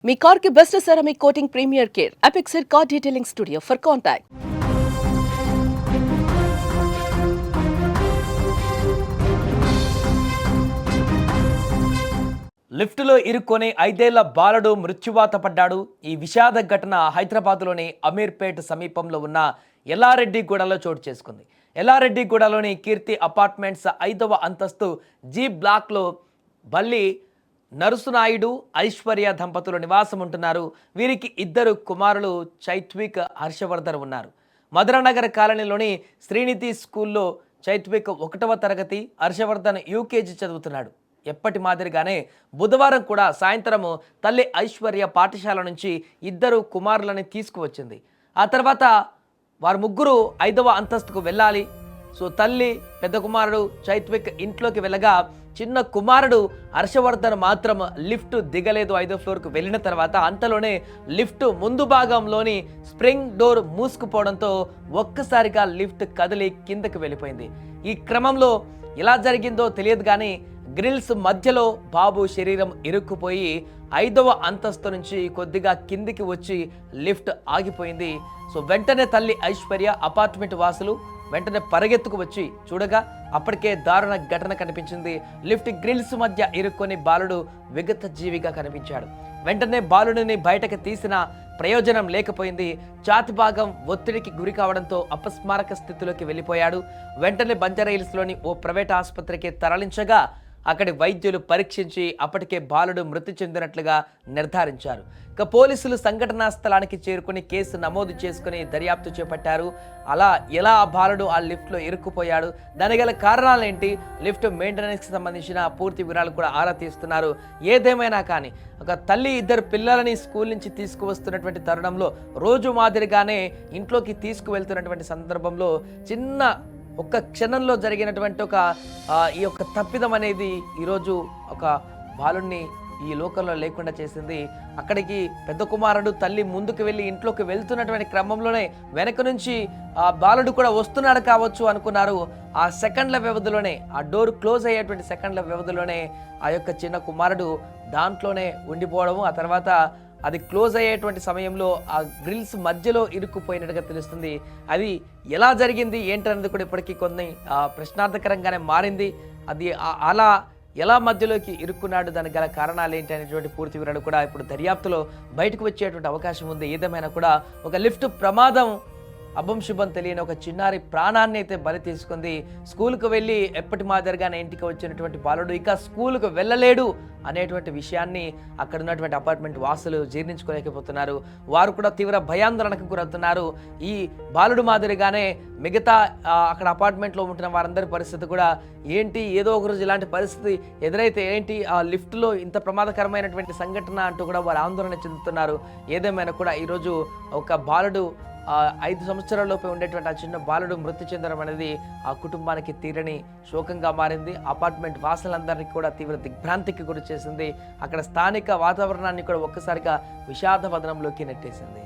మీ car కి best ceramic coating premier care Apexer car detailing studio for contact. లిఫ్టులో ఇరుక్కొని 5 ఏళ్ల బాలుడు మృత్యువాత పడ్డాడు. ఈ విషాద ఘటన హైదరాబాద్లోని అమీర్పేట్ సమీపంలో ఉన్న ఎల్లారెడ్డిగూడలో చోటు చేసుకుంది. ఎల్లారెడ్డిగూడలోని కీర్తి అపార్ట్మెంట్స్ 5వ అంతస్తు జీ బ్లాక్లో బల్లి నరుసునాయుడు, ఐశ్వర్య దంపతులు నివాసం ఉంటున్నారు. వీరికి 2 కుమారులు చైత్విక్, హర్షవర్ధన్ ఉన్నారు. మధురానగర్ కాలనీలోని శ్రీనిధి స్కూల్లో చైత్విక్ 1వ తరగతి, హర్షవర్ధన్ యూకేజీ చదువుతున్నాడు. ఎప్పటి మాదిరిగానే బుధవారం కూడా సాయంత్రం తల్లి ఐశ్వర్య పాఠశాల నుంచి 2 కుమారులని తీసుకువచ్చింది. ఆ తర్వాత వారు ముగ్గురు 5వ అంతస్తుకు వెళ్ళాలి. సో తల్లి, పెద్ద కుమారుడు చైత్విక్ ఇంట్లోకి వెళ్ళగా చిన్న కుమారుడు హర్షవర్ధన్ మాత్రం లిఫ్ట్ దిగలేదు. 5వ ఫ్లోర్కు వెళ్ళిన తర్వాత అంతలోనే లిఫ్ట్ ముందు భాగంలోని స్ప్రింగ్ డోర్ మూసుకుపోవడంతో ఒక్కసారిగా లిఫ్ట్ కదిలి కిందకి వెళ్ళిపోయింది. ఈ క్రమంలో ఎలా జరిగిందో తెలియదు కానీ గ్రిల్స్ మధ్యలో బాబు శరీరం ఇరుక్కుపోయి 5వ అంతస్తు నుంచి కొద్దిగా కిందికి వచ్చి లిఫ్ట్ ఆగిపోయింది. సో వెంటనే తల్లి ఐశ్వర్య, అపార్ట్మెంట్ వాసులు వెంటనే పరిగెత్తుకు వచ్చి చూడగా అప్పటికే దారుణ ఘటన కనిపించింది. లిఫ్ట్ గ్రిల్స్ మధ్య ఇరుక్కొని బాలుడు విగత జీవిగా కనిపించాడు. వెంటనే బాలుడిని బయటకు తీసిన ప్రయోజనం లేకపోయింది. ఛాతి భాగం ఒత్తిడికి గురి కావడంతో అపస్మారక స్థితిలోకి వెళ్ళిపోయాడు. వెంటనే బంజారాహిల్స్లోని ఓ ప్రైవేట్ ఆసుపత్రికి తరలించగా అక్కడి వైద్యులు పరీక్షించి అప్పటికే బాలుడు మృతి చెందినట్లుగా నిర్ధారించారు. ఇక పోలీసులు సంఘటనా స్థలానికి చేరుకుని కేసు నమోదు చేసుకుని దర్యాప్తు చేపట్టారు. అలా ఎలా ఆ బాలుడు ఆ లిఫ్ట్లో ఇరుక్కుపోయాడు, దానికి గల కారణాలేంటి, లిఫ్ట్ మెయింటెనెన్స్కి సంబంధించిన పూర్తి వివరాలు కూడా ఆరా తీస్తున్నారు. ఏదేమైనా కానీ ఒక తల్లి 2 పిల్లలని స్కూల్ నుంచి తీసుకువస్తున్నటువంటి తరుణంలో రోజు మాదిరిగానే ఇంట్లోకి తీసుకువెళ్తున్నటువంటి సందర్భంలో చిన్న ఒక్క క్షణంలో జరిగినటువంటి ఈ యొక్క తప్పిదం అనేది ఈరోజు ఒక బాలుడిని ఈ లోకంలో లేకుండా చేసింది. అక్కడికి పెద్ద కుమారుడు తల్లి ముందుకు వెళ్ళి ఇంట్లోకి వెళ్తున్నటువంటి క్రమంలోనే వెనక నుంచి ఆ బాలుడు కూడా వస్తున్నాడు కావచ్చు అనుకున్నారు. ఆ సెకండ్ల వ్యవధిలోనే, ఆ డోర్ క్లోజ్ అయ్యేటువంటి సెకండ్ల వ్యవధిలోనే ఆ యొక్క చిన్న కుమారుడు దాంట్లోనే ఉండిపోవడము, ఆ తర్వాత అది క్లోజ్ అయ్యేటువంటి సమయంలో ఆ గ్రిల్స్ మధ్యలో ఇరుక్కుపోయినట్టుగా తెలుస్తుంది. అది ఎలా జరిగింది ఏంటనేది కూడా ఇప్పటికీ కొన్ని ప్రశ్నార్థకరంగానే మారింది. అది అలా ఎలా మధ్యలోకి ఇరుక్కున్నాడు, దానికి గల కారణాలు ఏంటి అనేటువంటి పూర్తి వివరాలు కూడా ఇప్పుడు దర్యాప్తులో బయటకు వచ్చేటువంటి అవకాశం ఉంది. ఏదేమైనా కూడా ఒక లిఫ్ట్ ప్రమాదం అభంశుభం తెలియని ఒక చిన్నారి ప్రాణాన్ని అయితే బలి తీసుకుంది. స్కూల్కు వెళ్ళి ఎప్పటి మాదిరిగానే ఇంటికి వచ్చినటువంటి బాలుడు ఇక స్కూల్కు వెళ్ళలేడు అనేటువంటి విషయాన్ని అక్కడ ఉన్నటువంటి అపార్ట్మెంట్ వాసులు జీర్ణించుకోలేకపోతున్నారు. వారు కూడా తీవ్ర భయాందోళనకు గురవుతున్నారు. ఈ బాలుడు మాదిరిగానే మిగతా అక్కడ అపార్ట్మెంట్లో ఉంటున్న వారందరి పరిస్థితి కూడా ఏంటి, ఏదో ఒక రోజు ఇలాంటి పరిస్థితి ఎదురైతే ఏంటి, ఆ లిఫ్ట్లో ఇంత ప్రమాదకరమైనటువంటి సంఘటన అంటూ కూడా వారు ఆందోళన చెందుతున్నారు. ఏదేమైనా కూడా ఈరోజు ఒక బాలుడు 5 సంవత్సరాల లోపే ఉండేటువంటి ఆ చిన్న బాలుడు మృతి చెందడం అనేది ఆ కుటుంబానికి తీరని శోకంగా మారింది. అపార్ట్మెంట్ వాసులందరినీ కూడా తీవ్ర దిగ్భ్రాంతికి గురి చేసింది. అక్కడ స్థానిక వాతావరణాన్ని కూడా ఒక్కసారిగా విషాద వదనంలోకి నెట్టేసింది.